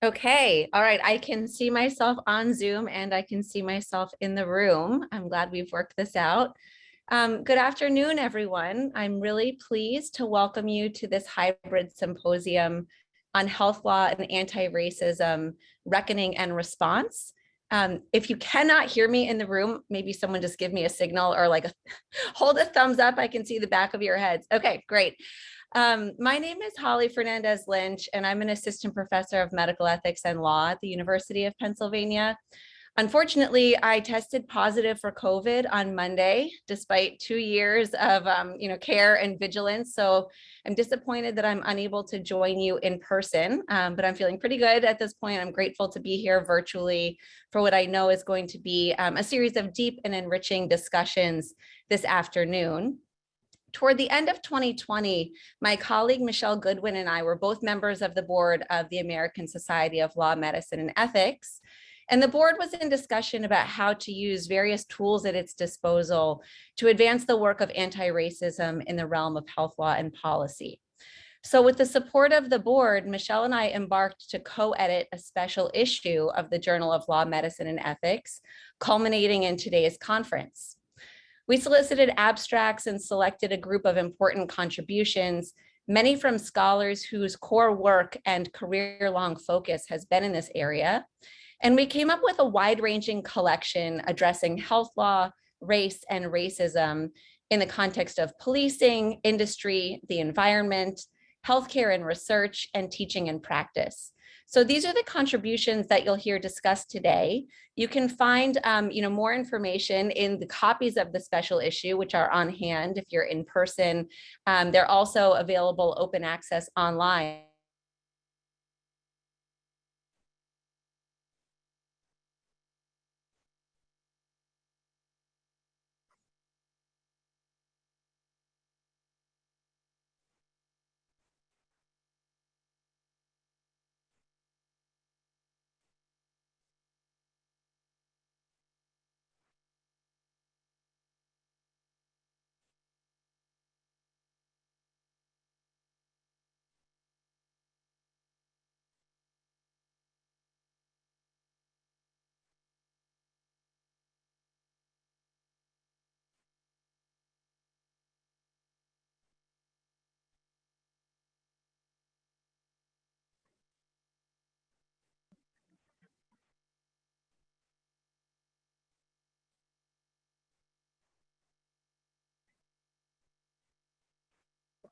Okay, all right. I can see myself on Zoom and I can see myself in the room. I'm glad we've worked this out. Good afternoon, everyone. I'm really pleased to welcome you to this hybrid symposium on health law and anti-racism, reckoning and response. If you cannot hear me in the room, maybe someone just give me a signal or like hold a thumbs up. I can see the back of your heads. Okay, great. My name is Holly Fernandez Lynch, and I'm an assistant professor of medical ethics and law at the University of Pennsylvania. Unfortunately, I tested positive for COVID on Monday, despite 2 years of care and vigilance. So I'm disappointed that I'm unable to join you in person, but I'm feeling pretty good at this point. I'm grateful to be here virtually for what I know is going to be a series of deep and enriching discussions this afternoon. Toward the end of 2020, my colleague Michele Goodwin and I were both members of the board of the American Society of Law, Medicine, and Ethics. And the board was in discussion about how to use various tools at its disposal to advance the work of anti-racism in the realm of health law and policy. So with the support of the board, Michele and I embarked to co-edit a special issue of the Journal of Law, Medicine, and Ethics, culminating in today's conference. We solicited abstracts and selected a group of important contributions, many from scholars whose core work and career-long focus has been in this area. And we came up with a wide-ranging collection addressing health law, race, and racism in the context of policing, industry, the environment, healthcare and research, and teaching and practice. So these are the contributions that you'll hear discussed today. You can find more information in the copies of the special issue, which are on hand if you're in person. They're also available open access online.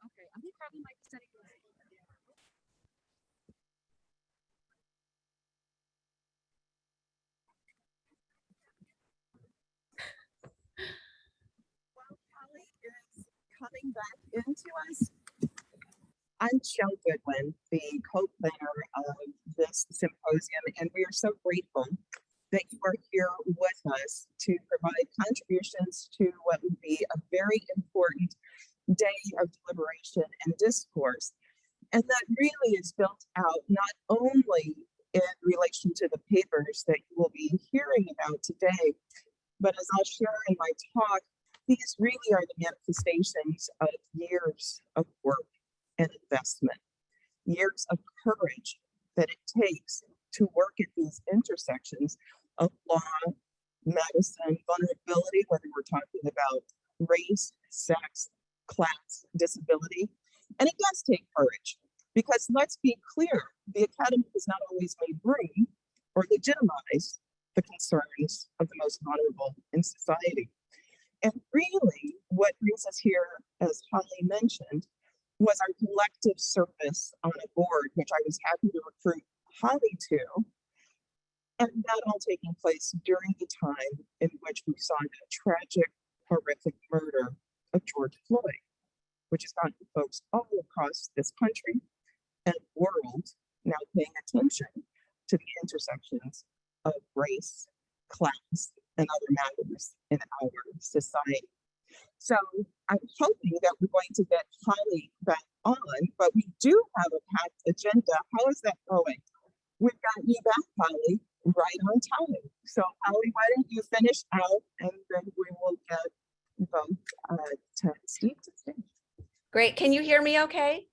Okay, I think probably might be setting while Holly is coming back into us. I'm Michele Goodwin, the co-planner of this symposium, and we are so grateful that you are here with us to provide contributions to what would be a very important day of deliberation and discourse. And that really is built out not only in relation to the papers that you will be hearing about today, but as I'll share in my talk, these really are the manifestations of years of work and investment, years of courage that it takes to work at these intersections of law, medicine, vulnerability, whether we're talking about race, sex, class, disability. And it does take courage because let's be clear, the academy has not always made room or legitimized the concerns of the most vulnerable in society. And really, what brings us here, as Holly mentioned, was our collective service on a board, which I was happy to recruit Holly to, and that all taking place during the time in which we saw the tragic, horrific murder of George Floyd, which has gotten folks all across this country and world now paying attention to the intersections of race, class, and other matters in our society. So I'm hoping that we're going to get Holly back on, but we do have a packed agenda. How is that going? We've got you back, Holly, right on time. So Holly, why don't you finish out and then we will get both to Steve to stage. Great. Can you hear me okay?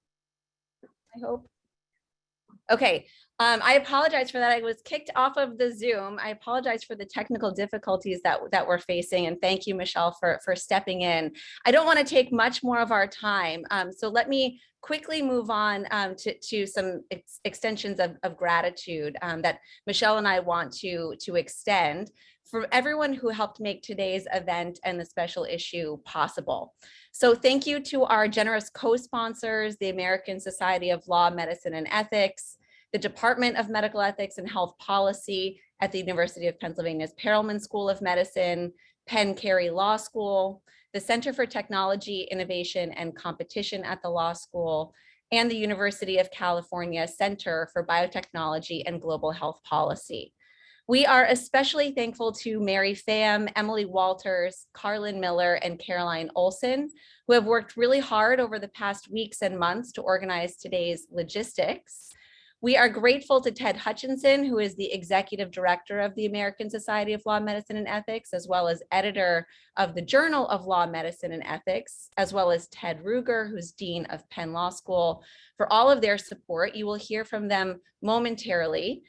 I hope. Okay. I apologize for that. I was kicked off of the Zoom. I apologize for the technical difficulties that we're facing, and thank you, Michele, for stepping in. I don't want to take much more of our time, so let me quickly move on to some extensions of gratitude that Michele and I want to extend for everyone who helped make today's event and the special issue possible. So thank you to our generous co-sponsors, the American Society of Law, Medicine, and Ethics, the Department of Medical Ethics and Health Policy at the University of Pennsylvania's Perelman School of Medicine, Penn Carey Law School, the Center for Technology, Innovation, and Competition at the Law School, and the University of California Center for Biotechnology and Global Health Policy. We are especially thankful to Mary Pham, Emily Walters, Carlin Miller, and Caroline Olson, who have worked really hard over the past weeks and months to organize today's logistics. We are grateful to Ted Hutchinson, who is the executive director of the American Society of Law, Medicine, and Ethics, as well as editor of the Journal of Law, Medicine, and Ethics, as well as Ted Ruger, who's dean of Penn Law School, for all of their support. You will hear from them momentarily.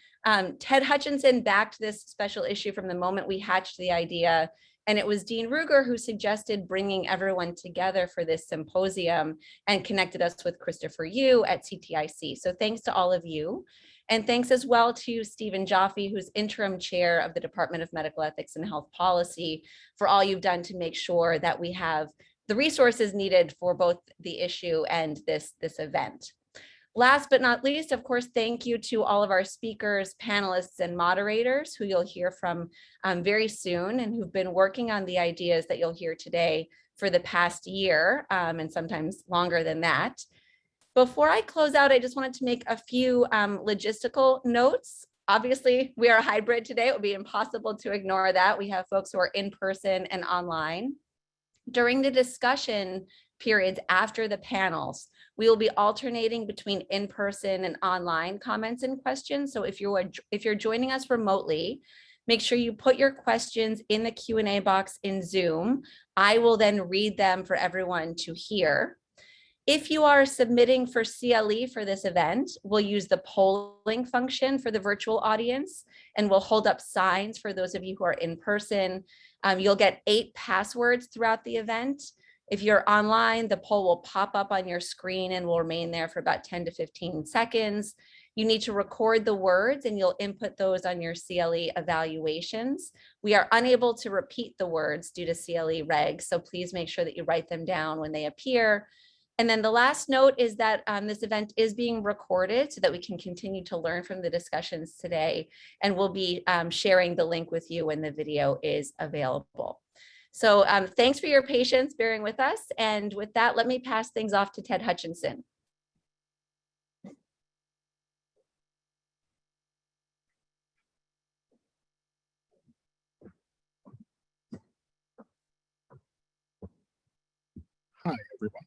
Ted Hutchinson backed this special issue from the moment we hatched the idea, and it was Dean Ruger who suggested bringing everyone together for this symposium and connected us with Christopher Yu at CTIC. So thanks to all of you. And thanks as well to Stephen Jaffe, who's interim chair of the Department of Medical Ethics and Health Policy, for all you've done to make sure that we have the resources needed for both the issue and this event. Last but not least, of course, thank you to all of our speakers, panelists, and moderators who you'll hear from very soon and who've been working on the ideas that you'll hear today for the past year and sometimes longer than that. Before I close out, I just wanted to make a few logistical notes. Obviously, we are hybrid today. It would be impossible to ignore that. We have folks who are in person and online. During the discussion periods after the panels, we will be alternating between in-person and online comments and questions. So if you're joining us remotely, make sure you put your questions in the Q&A box in Zoom. I will then read them for everyone to hear. If you are submitting for CLE for this event, we'll use the polling function for the virtual audience, and we'll hold up signs for those of you who are in person. You'll get 8 passwords throughout the event. If you're online, the poll will pop up on your screen and will remain there for about 10 to 15 seconds. You need to record the words and you'll input those on your CLE evaluations. We are unable to repeat the words due to CLE regs, so please make sure that you write them down when they appear. And then the last note is that this event is being recorded so that we can continue to learn from the discussions today, and we'll be sharing the link with you when the video is available. So thanks for your patience bearing with us. And with that, let me pass things off to Ted Hutchinson. Hi, everyone.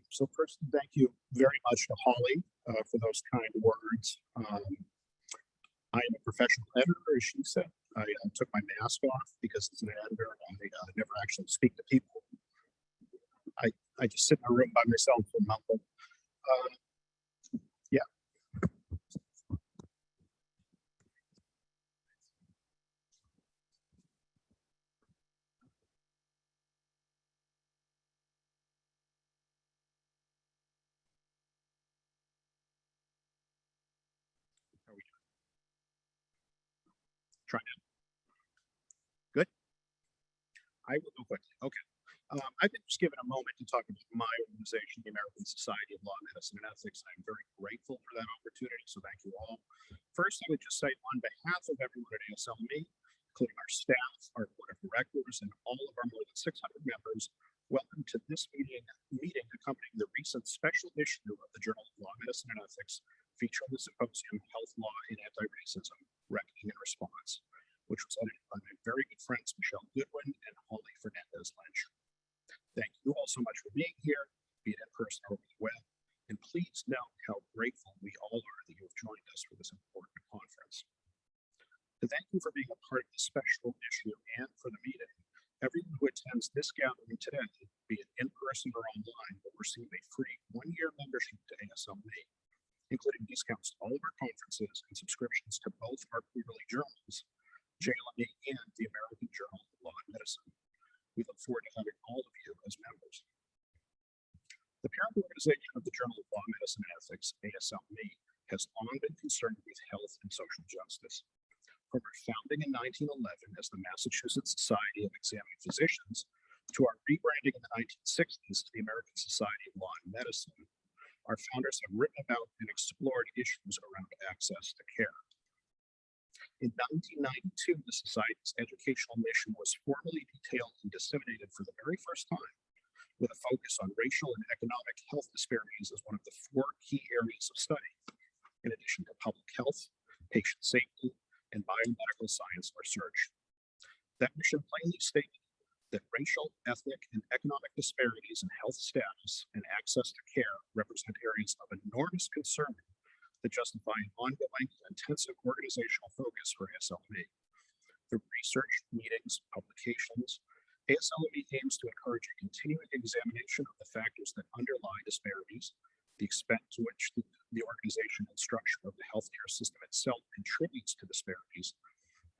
So first, thank you very much to Holly for those kind words. I am a professional editor, as she said. I took my mask off because as an editor, I never actually speak to people. I just sit in a room by myself and mumble. Yeah. How are we doing? Try now. Good. I will go quickly. Okay. I've been just given a moment to talk about my organization, the American Society of Law, Medicine, and Ethics. I'm very grateful for that opportunity, so thank you all. First, I would just say on behalf of everyone at ASLME, including our staff, our board of directors, and all of our more than 600 members, welcome to this meeting accompanying the recent special issue of the Journal of Law, Medicine, and Ethics, featuring the symposium Health Law and Anti-Racism, Reckoning and Response, which was edited by my very good friends, Michele Goodwin and Holly Fernandez Lynch. Thank you all so much for being here, be it in person or over the web, and please know how grateful we all are that you have joined us for this important conference. To thank you for being a part of the special issue and for the meeting, everyone who attends this gathering today, be it in person or online, will receive a free 1-year membership to ASLME. including discounts to all of our conferences and subscriptions to both our quarterly journals, JLME and the American Journal of Law and Medicine. We look forward to having all of you as members. The parent organization of the Journal of Law, Medicine, and Ethics, ASLME, has long been concerned with health and social justice. From our founding in 1911 as the Massachusetts Society of Examining Physicians to our rebranding in the 1960s to the American Society of Law and Medicine, our founders have written about and explored issues around access to care. In 1992, the Society's educational mission was formally detailed and disseminated for the very first time, with a focus on racial and economic health disparities as one of the 4 key areas of study, in addition to public health, patient safety, and biomedical science research. That mission plainly stated that racial, ethnic, and economic disparities in health status and access to care represent areas of enormous concern that justify an ongoing and intensive organizational focus for ASLME. Through research, meetings, publications, ASLME aims to encourage a continuing examination of the factors that underlie disparities, the extent to which the organization and structure of the healthcare system itself contributes to disparities,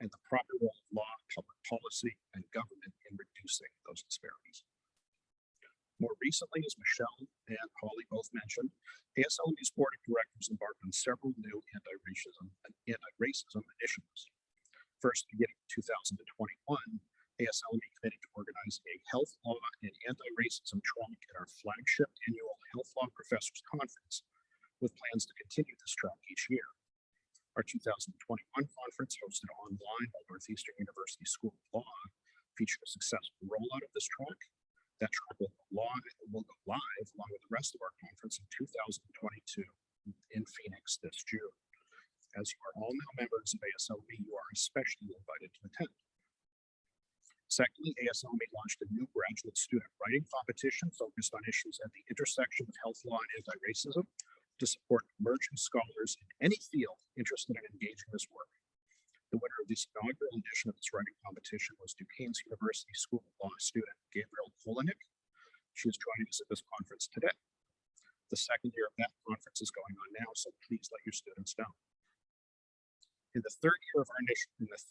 and the proper role of law, public policy, and government in reducing those disparities. More recently, as Michele and Holly both mentioned, ASLME's board of directors embarked on several new anti-racism initiatives. First, beginning in 2021, ASLME committed to organize a health law and anti-racism track at our flagship annual Health Law Professors Conference, with plans to continue this track each year. Our 2021 conference, hosted online by Northeastern University School of Law, featured a successful rollout of this track. That track will go live along with the rest of our conference in 2022 in Phoenix this June. As you are all now members of ASLME, you are especially invited to attend. Secondly, ASLME launched a new graduate student writing competition focused on issues at the intersection of health law and anti-racism to support emerging scholars in any field interested in engaging this work. The winner of this inaugural edition of this writing competition was Duquesne University School of Law student Gabrielle Kolinik. She is joining us at this conference today. The second year of that conference is going on now, so please let your students know. In the third tier of our initiatives,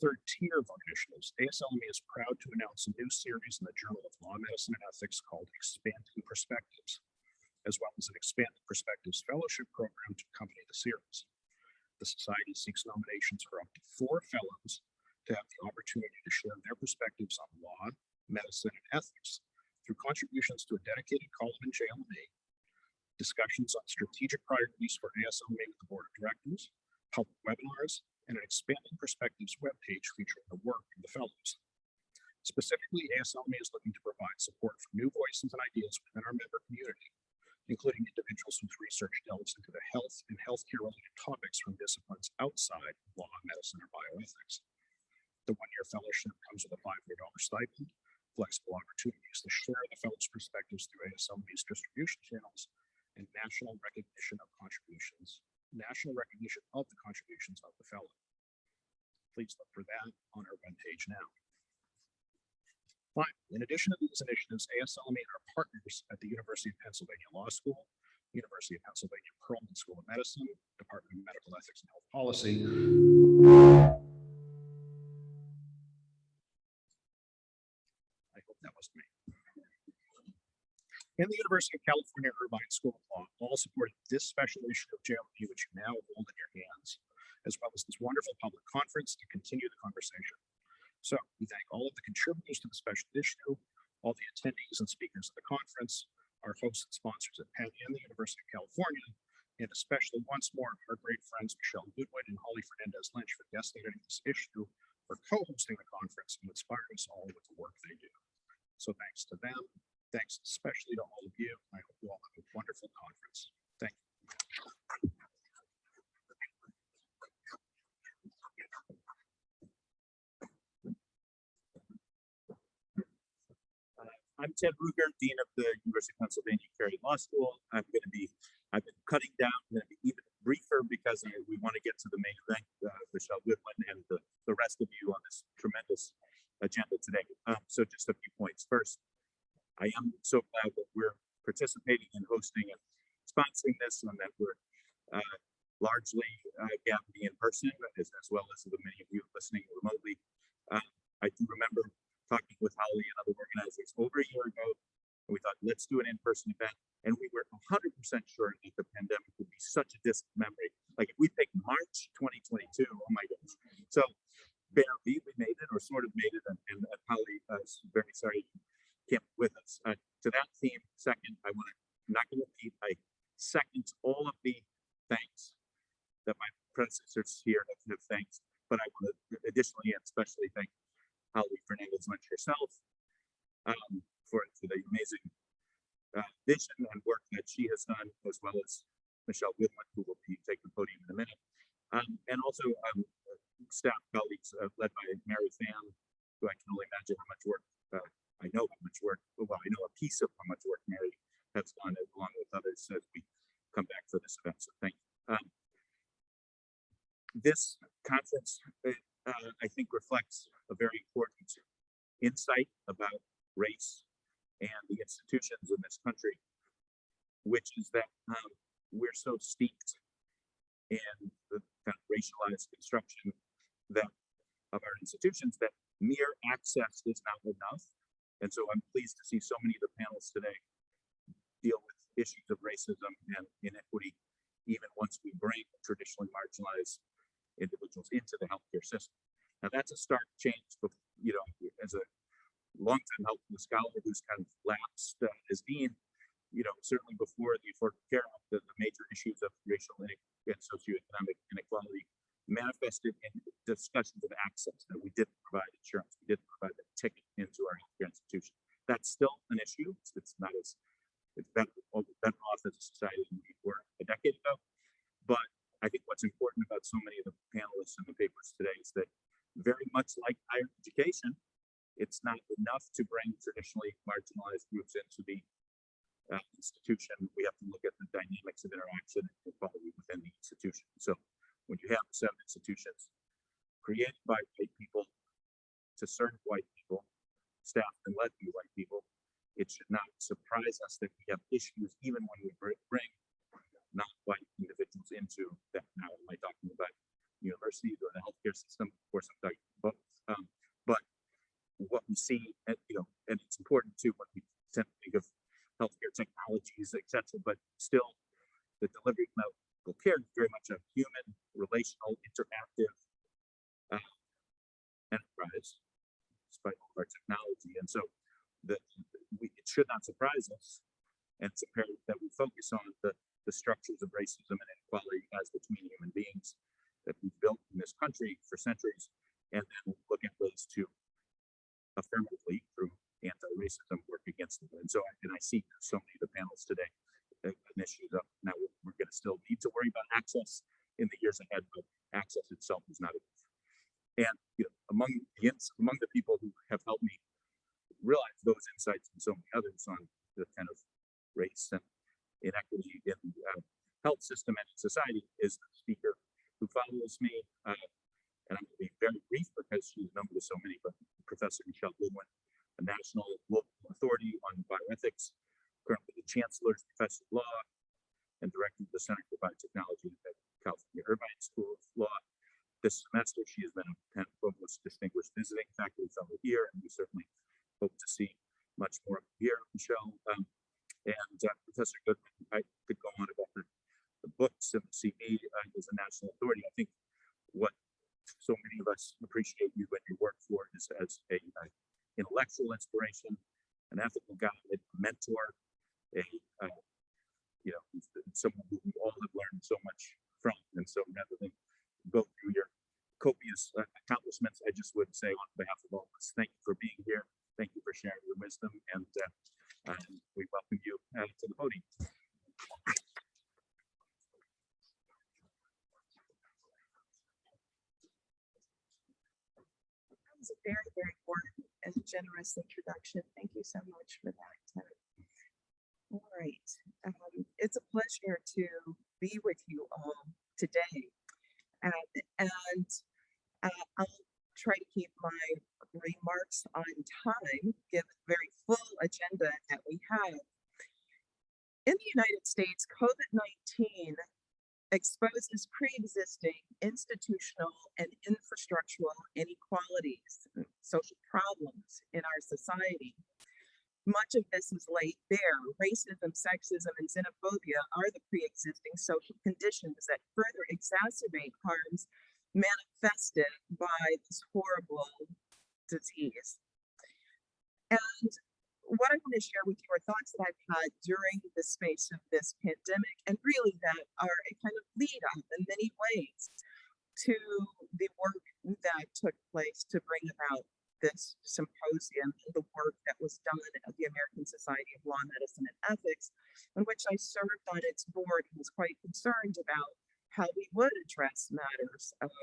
ASLME is proud to announce a new series in the Journal of Law, Medicine, and Ethics called Expanding Perspectives, as well as an Expanding Perspectives Fellowship program to accompany the series. The Society seeks nominations for up to 4 fellows to have the opportunity to share their perspectives on law, medicine, and ethics through contributions to a dedicated column in JLME, discussions on strategic priorities for ASLME with the Board of Directors, public webinars, and an Expanding Perspectives webpage featuring the work of the fellows. Specifically, ASLME is looking to provide support for new voices and ideas within our member community, including individuals whose research delves into the health and healthcare-related topics from disciplines outside of law, medicine, or bioethics. The one-year fellowship comes with a $500 stipend, flexible opportunities to share the fellows' perspectives through ASLME's distribution channels, and national recognition of the contributions of the fellow. Please look for that on our webpage now. Finally, in addition to these initiatives, ASLME and our partners at the University of Pennsylvania Law School, University of Pennsylvania Perelman School of Medicine, Department of Medical Ethics and Health Policy, I hope that wasn't me, and the University of California Irvine School of Law all supported this special issue of JLME, which you now hold in your hands, as well as this wonderful public conference to continue the conversation. So we thank all of the contributors to the special issue, all the attendees and speakers of the conference, our hosts and sponsors at Penn and the University of California, and especially once more our great friends Michele Goodwin and Holly Fernandez Lynch for guest editing this issue, for co-hosting the conference and inspiring us all with the work they do. So thanks to them. Thanks especially to all of you. I hope you all have a wonderful conference. Thank you. I'm Ted Ruger, Dean of the University of Pennsylvania Carey Law School. I've been cutting down, I'm going to be even briefer because we want to get to the main event, Michele Goodwin and the rest of you on this tremendous agenda today. So just a few points. First, I am so glad that we're participating in hosting and sponsoring this, and that we're largely gathering in person, as well as the many of you listening remotely. I do remember talking with Holly and other organizers over a year ago, and we thought, let's do an in-person event. And we were 100% sure that the pandemic would be such a distant memory. Like if we picked March 2022, oh my goodness. So barely we made it, or sort of made it, and Holly is very sorry you can't be with us. To that theme, second, I'm not going to repeat, I second all of the thanks that my predecessors here have thanked, but I want to additionally and especially thank Holly Fernandez Lynch herself for the amazing vision and work that she has done, as well as Michele Goodwin, who will be taking the podium in a minute, and also staff colleagues led by Mary Pham, who I can only imagine how much work, I know how much work, well, I know a piece of how much work Mary has done along with others as we come back for this event, so thank you. This conference, I think, reflects a very important insight about race and the institutions in this country, which is that we're so steeped in the kind of racialized construction of our institutions that mere access is not enough. And so I'm pleased to see so many of the panels today deal with issues of racism and inequity, even once we bring traditionally marginalized individuals into the healthcare system. Now that's a stark change, but as a longtime healthcare scholar who's kind of lapsed as dean, certainly before the Affordable Care Act, the major issues of racial and socioeconomic inequality manifested in discussions of access, that we didn't provide insurance, we didn't provide a ticket into our healthcare institution. That's still an issue. It's not as, it's better off as a society than we were a decade ago. But I think what's important about so many of the panelists in the papers today is that very much like higher education, it's not enough to bring traditionally marginalized groups into the institution. We have to look at the dynamics of interaction and equality within the institution. So when you have 7 institutions created by white people to serve white people, staffed and led by white people, it should not surprise us that we have issues even when we bring non-white individuals into that. Now, am I talking about universities or the healthcare system? Of course, I'm talking about both. But what we see, and it's important too when we tend to think of healthcare technologies, etc. But still, the delivery of medical care is very much a human, relational, interactive enterprise, despite all of our technology. And so, it should not surprise us, and it's imperative that we focus on the structures of racism and inequality as between human beings that we've built in this country for centuries, and then look at ways to affirmatively, through anti-racism, work against them. And so, I see so many of the panels today an issue up. Now we're going to still need to worry about access in the years ahead, but access itself is not enough. And among the people who have helped me realize those insights and so many others on the kind of race and inequity in the health system and in society is the speaker who follows me. And I'm going to be very brief because she's known to so many, but Professor Michele Goodwin, a national local authority on bioethics, currently the Chancellor's Professor of Law and Director of the Center for Biotechnology at California Irvine School of Law. This semester, she has been a Penn Provost Distinguished Visiting Faculty Fellow here, and we certainly hope to see much more here, Michele. And Professor Goodwin, I could go on about the books and the CV as a national authority. I think what so many of us appreciate you and your work for is as a intellectual inspiration, an ethical guide, a mentor, someone who we all have learned so much from. And so rather than go through your copious accomplishments, I just would say on behalf of all of us, thank you for being here. Thank you for sharing your wisdom, and we welcome you to the podium. That was a very, very warm and generous introduction. Thank you so much for that. All right. It's a pleasure to be with you all today. And I'll try to keep my remarks on time, given the very full agenda that we have. In the United States, COVID-19 exposes pre-existing institutional and infrastructural inequalities, and social problems in our society. Much of this is laid bare. Racism, sexism, and xenophobia are the pre-existing social conditions that further exacerbate harms manifested by this horrible disease. And what I want to share with you are thoughts that I've had during the space of this pandemic, and really that are a kind of lead up in many ways to the work that took place to bring about this symposium and the work that was done at the American Society of Law, Medicine, and Ethics, in which I served on its board and was quite concerned about how we would address matters of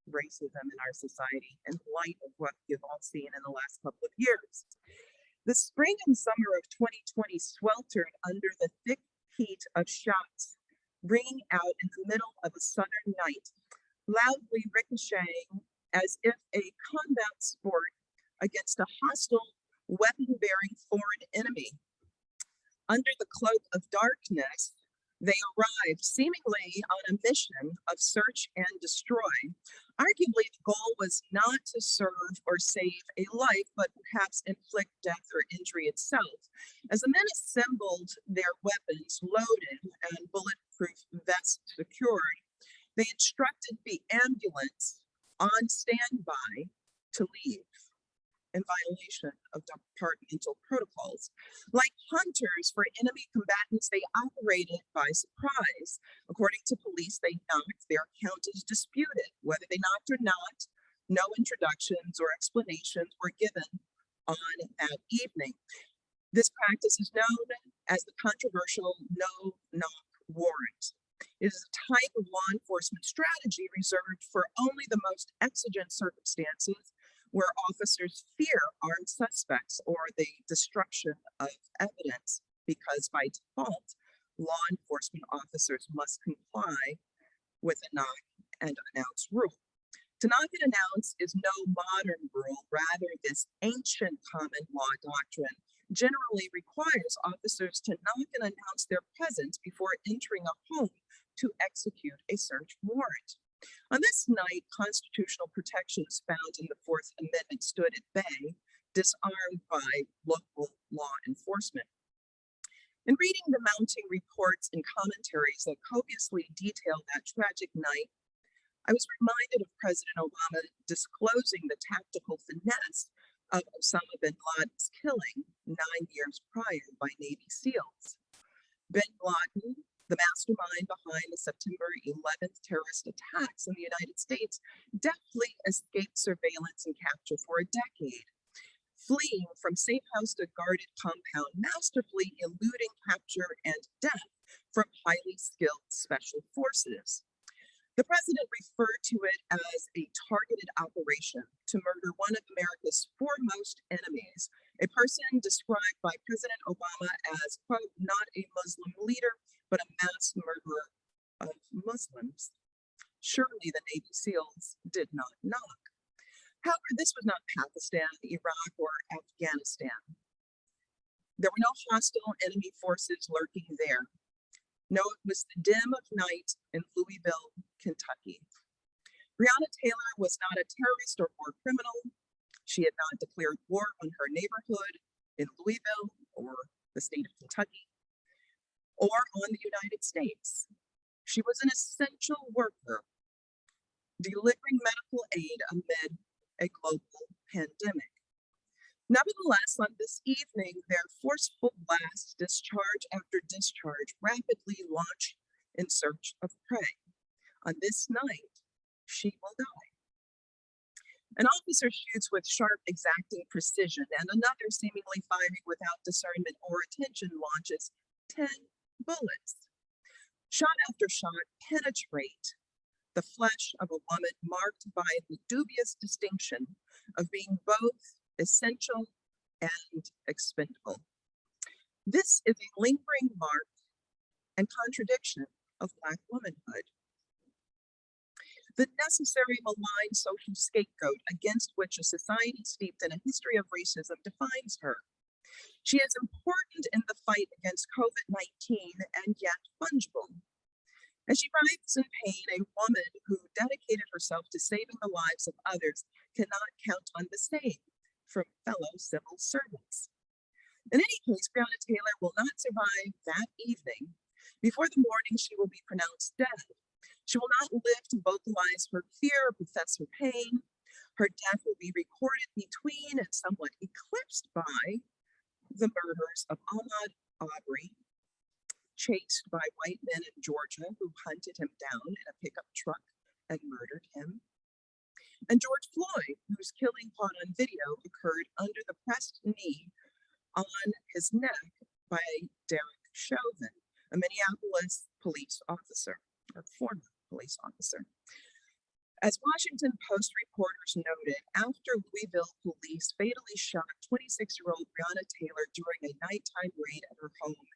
racism in our society in light of what we've all seen in the last couple of years. The spring and summer of 2020 sweltered under the thick heat of shots ringing out in the middle of a southern night, loudly ricocheting as if a combat sport against a hostile, weapon-bearing foreign enemy. Under the cloak of darkness, they arrived seemingly on a mission of search and destroy. Arguably, the goal was not to serve or save a life, but perhaps inflict death or injury itself. As the men assembled their weapons loaded and bulletproof vests secured, they instructed the ambulance on standby to leave in violation of departmental protocols. Like hunters for enemy combatants, they operated by surprise. According to police, they knocked. Their account is disputed. Whether they knocked or not, no introductions or explanations were given on that evening. This practice is known as the controversial no-knock warrant. It is a type of law enforcement strategy reserved for only the most exigent circumstances, where officers fear armed suspects or the destruction of evidence, because by default, law enforcement officers must comply with a knock and announce rule. To knock and announce is no modern rule. Rather, this ancient common law doctrine generally requires officers to knock and announce their presence before entering a home to execute a search warrant. On this night, constitutional protections found in the Fourth Amendment stood at bay, disarmed by local law enforcement. In reading the mounting reports and commentaries that copiously detailed that tragic night, I was reminded of President Obama disclosing the tactical finesse of Osama bin Laden's killing 9 years prior by Navy SEALs. Bin Laden, the mastermind behind the September 11th terrorist attacks in the United States, deftly escaped surveillance and capture for a decade, fleeing from safe house to guarded compound, masterfully eluding capture and death from highly skilled special forces. The president referred to it as a targeted operation to murder one of America's foremost enemies, a person described by President Obama as, quote, not a Muslim leader, but a mass murderer of Muslims. Surely the Navy SEALs did not knock. However, this was not Pakistan, Iraq, or Afghanistan. There were no hostile enemy forces lurking there. No, it was the dim of night in Louisville, Kentucky. Breonna Taylor was not a terrorist or war criminal. She had not declared war on her neighborhood in Louisville or the state of Kentucky, or on the United States. She was an essential worker, delivering medical aid amid a global pandemic. Nevertheless, on this evening, their forceful blasts, discharge after discharge, rapidly launched in search of prey. On this night, she will die. An officer shoots with sharp, exacting precision, and another, seemingly firing without discernment or attention, launches 10 bullets. Shot after shot penetrate the flesh of a woman marked by the dubious distinction of being both essential and expendable. This is a lingering mark and contradiction of Black womanhood. The necessary malign social scapegoat against which a society steeped in a history of racism defines her. She is important in the fight against COVID-19 and yet fungible. As she writhes in pain, a woman who dedicated herself to saving the lives of others cannot count on the same from fellow civil servants. In any case, Breonna Taylor will not survive that evening. Before the morning, she will be pronounced dead. She will not live to vocalize her fear or profess her pain. Her death will be recorded between and somewhat eclipsed by the murders of Ahmaud Arbery, chased by white men in Georgia who hunted him down in a pickup truck and murdered him, and George Floyd, whose killing caught on video occurred under the pressed knee on his neck by Derek Chauvin, a Minneapolis police officer, or former police officer. As Washington Post reporters noted, after Louisville police fatally shot 26-year-old Breonna Taylor during a nighttime raid at her home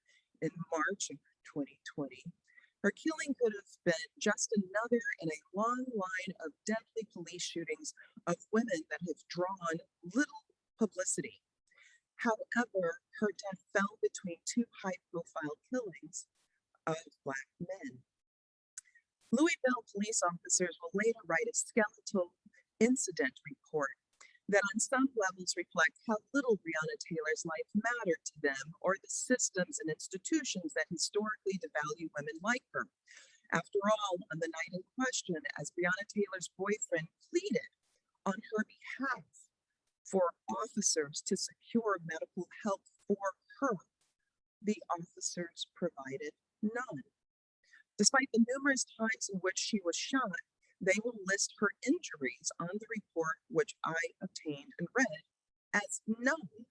in March of 2020, her killing could have been just another in a long line of deadly police shootings of women that have drawn little publicity. However, her death fell between two high-profile killings of Black men. Louisville police officers will later write a skeletal incident report that on some levels reflect how little Breonna Taylor's life mattered to them or the systems and institutions that historically devalue women like her. After all, on the night in question, as Breonna Taylor's boyfriend pleaded on her behalf for officers to secure medical help for her, the officers provided none. Despite the numerous times in which she was shot, they will list her injuries on the report, which I obtained and read, as none.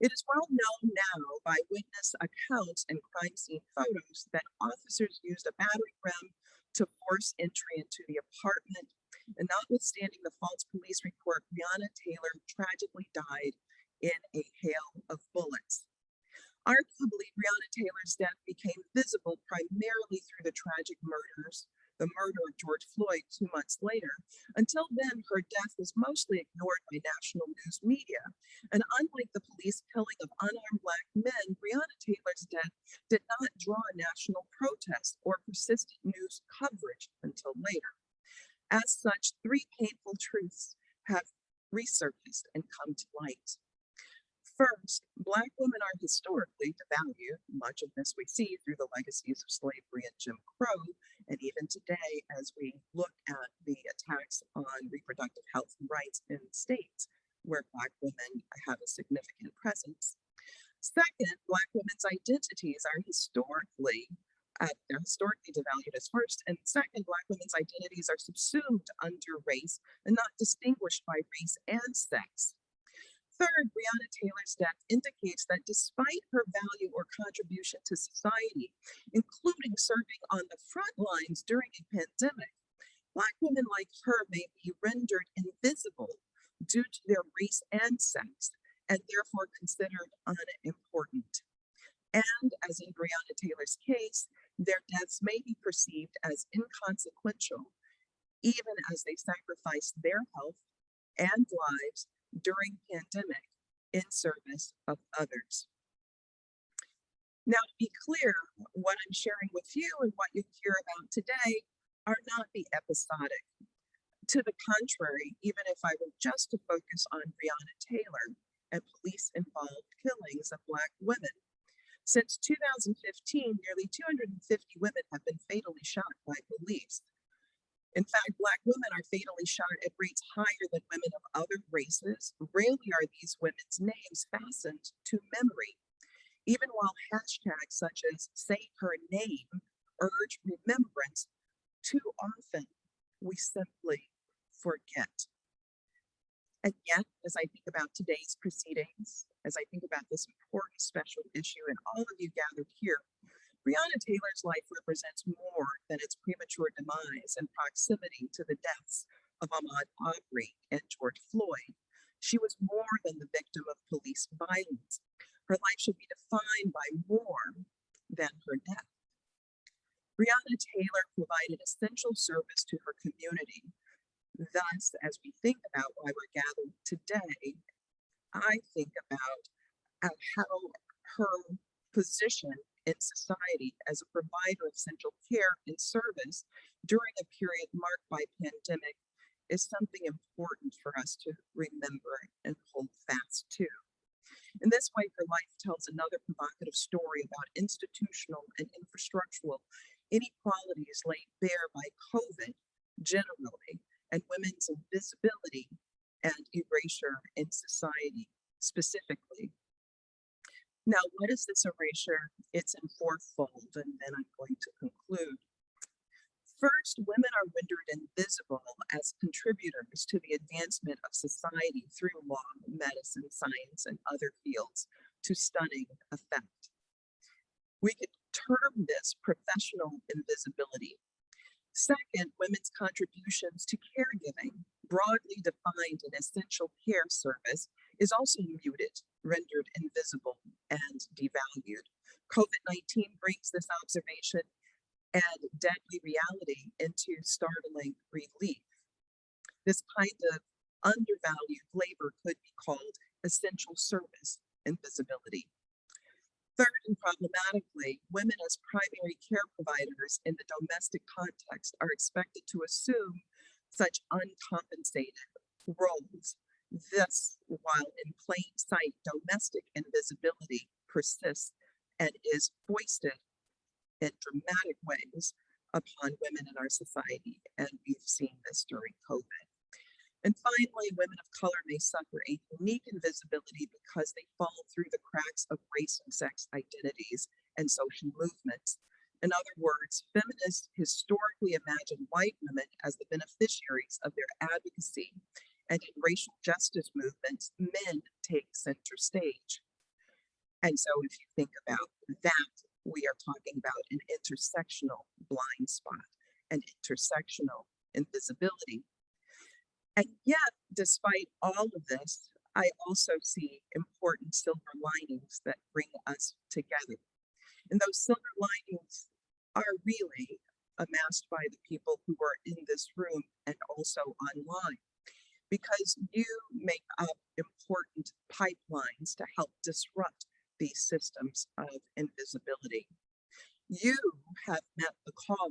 It is well known now by witness accounts and crime scene photos that officers used a battering ram to force entry into the apartment, and notwithstanding the false police report, Breonna Taylor tragically died in a hail of bullets. Arguably, Breonna Taylor's death became visible primarily through the tragic murders, the murder of George Floyd 2 months later. Until then, her death was mostly ignored by national news media. And unlike the police killing of unarmed Black men, Breonna Taylor's death did not draw national protest or persistent news coverage until later. As such, three painful truths have resurfaced and come to light. First, Black women are historically devalued. Much of this we see through the legacies of slavery and Jim Crow, and even today as we look at the attacks on reproductive health and rights in states where Black women have a significant presence. Second, Black women's identities are historically devalued as first, and second, Black women's identities are subsumed under race and not distinguished by race and sex. Third, Breonna Taylor's death indicates that despite her value or contribution to society, including serving on the front lines during a pandemic, Black women like her may be rendered invisible due to their race and sex, and therefore considered unimportant. And as in Breonna Taylor's case, their deaths may be perceived as inconsequential, even as they sacrifice their health and lives during pandemic in service of others. Now, to be clear, what I'm sharing with you and what you hear about today are not the episodic. To the contrary, even if I were just to focus on Breonna Taylor and police-involved killings of Black women, since 2015, nearly 250 women have been fatally shot by police. In fact, Black women are fatally shot at rates higher than women of other races. Rarely are these women's names fastened to memory, even while hashtags such as "say her name" urge remembrance. Too often, we simply forget. And yet, as I think about today's proceedings, as I think about this important special issue and all of you gathered here, Breonna Taylor's life represents more than its premature demise and proximity to the deaths of Ahmaud Arbery and George Floyd. She was more than the victim of police violence. Her life should be defined by more than her death. Breonna Taylor provided essential service to her community. Thus, as we think about why we're gathered today, I think about how her position in society as a provider of essential care and service during a period marked by pandemic is something important for us to remember and hold fast to. In this way, her life tells another provocative story about institutional and infrastructural inequalities laid bare by COVID generally and women's invisibility and erasure in society specifically. Now, what is this erasure? It's in fourfold, and then I'm going to conclude. First, women are rendered invisible as contributors to the advancement of society through law, medicine, science, and other fields to stunning effect. We could term this professional invisibility. Second, women's contributions to caregiving, broadly defined an essential care service, is also muted, rendered invisible, and devalued. COVID-19 brings this observation and deadly reality into startling relief. This kind of undervalued labor could be called essential service invisibility. Third, and problematically, women as primary care providers in the domestic context are expected to assume such uncompensated roles. This, while in plain sight, domestic invisibility persists and is foisted in dramatic ways upon women in our society, and we've seen this during COVID. And finally, women of color may suffer a unique invisibility because they fall through the cracks of race and sex identities and social movements. In other words, feminists historically imagine white women as the beneficiaries of their advocacy, and in racial justice movements, men take center stage. And so if you think about that, we are talking about an intersectional blind spot, an intersectional invisibility. And yet, despite all of this, I also see important silver linings that bring us together. And those silver linings are really amassed by the people who are in this room and also online, because you make up important pipelines to help disrupt these systems of invisibility. You have met the call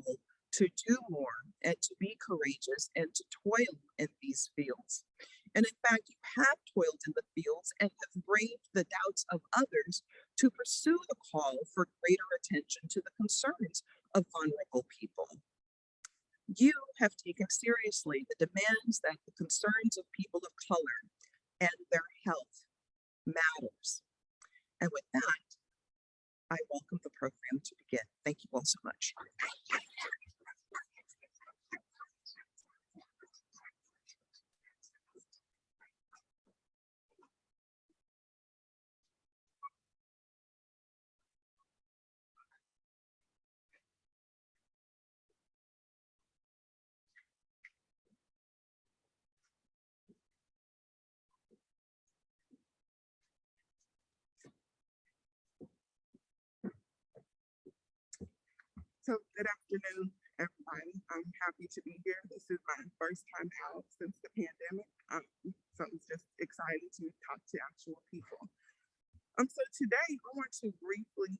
to do more and to be courageous and to toil in these fields. And in fact, you have toiled in the fields and have braved the doubts of others to pursue the call for greater attention to the concerns of vulnerable people. You have taken seriously the demands that the concerns of people of color and their health matters. And with that, I welcome the program to begin. Thank you all so much. So good afternoon, everybody. I'm happy to be here. This is my first time out since the pandemic. So it's just exciting to talk to actual people. So today I want to briefly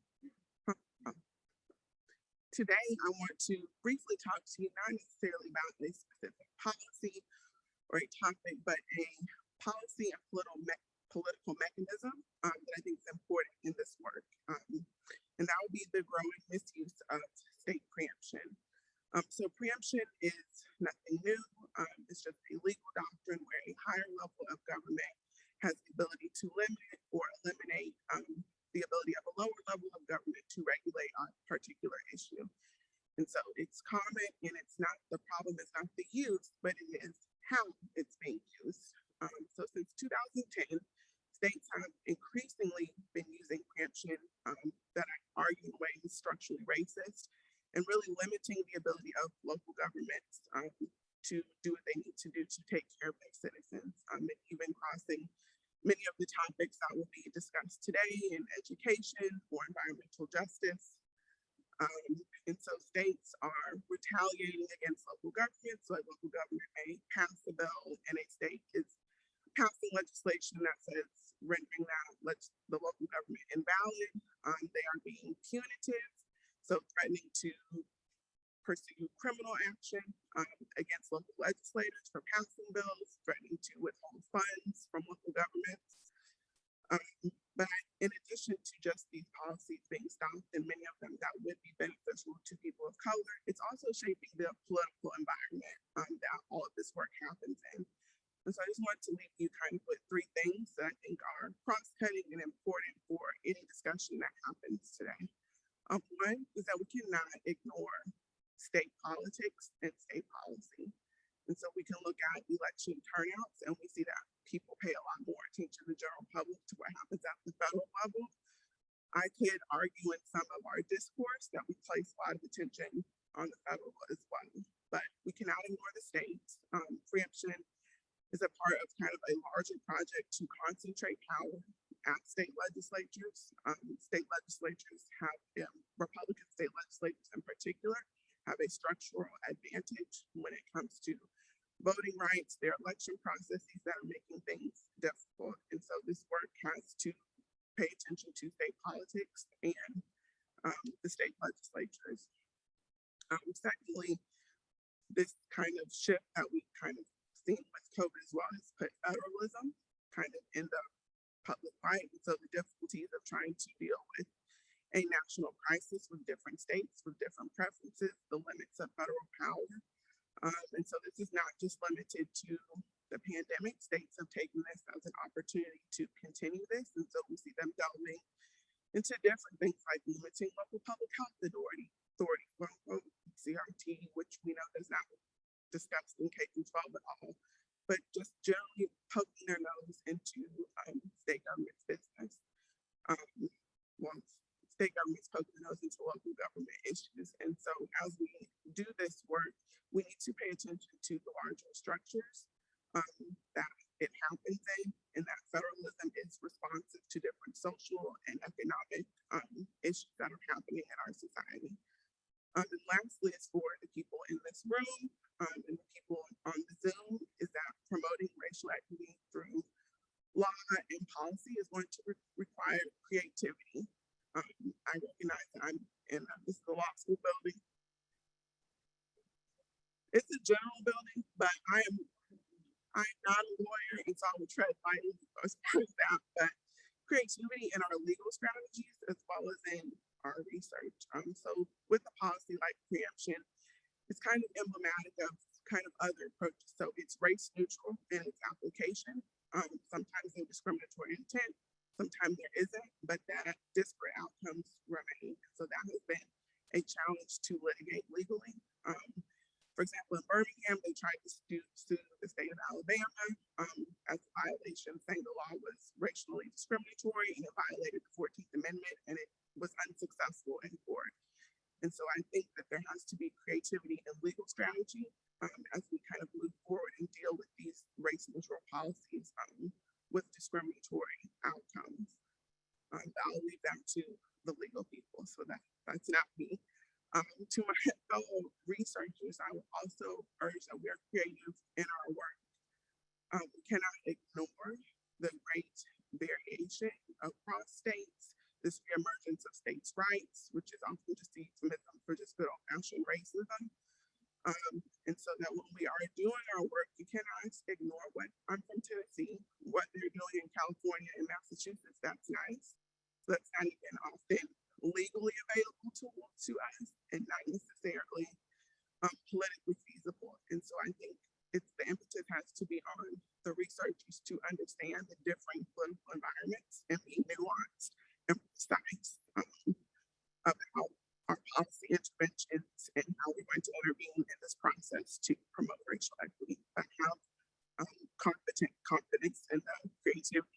talk to you, not necessarily about a specific policy or a topic, but a policy and political mechanism that I think is important in this work. And that would be the growing misuse of state preemption. So preemption is nothing new. It's just a legal doctrine where a higher level of government has the ability to limit or eliminate the ability of a lower level of government to regulate a particular issue. And so it's common, and it's not, the problem is not the use, but it is how it's being used. So since 2010, states have increasingly been using preemption that I argue in a way is structurally racist and really limiting the ability of local governments to do what they need to do to take care of their citizens, and even crossing many of the topics that will be discussed today in education or environmental justice. And so states are retaliating against local governments. So a local government may pass a bill and a state is passing legislation that says rendering the local government invalid They are being punitive, so threatening to pursue criminal action against local legislators for passing bills, threatening to withhold funds from local governments. But in addition to just these policies being stopped, and many of them that would be beneficial to people of color, it's also shaping the political environment that all of this work happens in. And so I just wanted to leave you kind of with three things that I think are cross-cutting and important for any discussion that happens today. One is that we cannot ignore state politics and state policy. And so we can look at election turnouts and we see that people pay a lot more attention to the general public to what happens at the federal level. I could argue in some of our discourse that we place a lot of attention on the federal as well, but we cannot ignore the states. Preemption is a part of kind of a larger project to concentrate power at state legislatures. State legislatures have, Republican state legislatures in particular, have a structural advantage when it comes to voting rights, their election processes that are making things difficult. And so this work has to pay attention to state politics and the state legislatures. Secondly, this kind of shift that we kind of seen with COVID as well has put federalism kind of in the public light. And so the difficulties of trying to deal with a national crisis with different states, with different preferences, the limits of federal power. And so this is not just limited to the pandemic. States have taken this as an opportunity to continue this. And so we see them delving into different things like limiting local public health authority, quote unquote, CRT, which we know does not discuss in K-12 at all, but just generally poking their nose into state government's business. State government's poking their nose into local government issues. And so as we do this work, we need to pay attention to the larger structures that it happens in, and that federalism is responsive to different social and economic issues that are happening in our society. And lastly, is for the people in this room and the people on the Zoom, is that promoting racial equity through law and policy is going to require creativity. I recognize that I'm in this is the law school building. It's a general building, but I'm not a lawyer, and so I will tread lightly as far as that. But creativity in our legal strategies as well as in our research. So with a policy like preemption, it's kind of emblematic of kind of other approaches. So it's race neutral in its application. Sometimes there's discriminatory intent, sometimes there isn't, but that disparate outcomes remain. So that has been a challenge to litigate legally. For example, in Birmingham, they tried to sue the state of Alabama as a violation, saying the law was racially discriminatory and it violated the 14th Amendment, and it was unsuccessful in court. And so I think that there has to be creativity and legal strategy as we kind of move forward and deal with these race neutral policies with discriminatory outcomes. I'll leave that to the legal people, so that's not me. To my fellow researchers, I would also urge that we are creative in our work. We cannot ignore the great variation across states, this reemergence of states' rights, which is often just the euphemism for just good old-fashioned racism. And so that when we are doing our work, you cannot ignore what I'm from Tennessee, what they're doing in California and Massachusetts. That's nice. So that's not even often legally available to us and not necessarily politically feasible. And so I think the impetus has to be on the researchers to understand the different political environments and be nuanced and precise about our policy interventions and how we're going to intervene in this process to promote racial equity, but have confidence in the creativity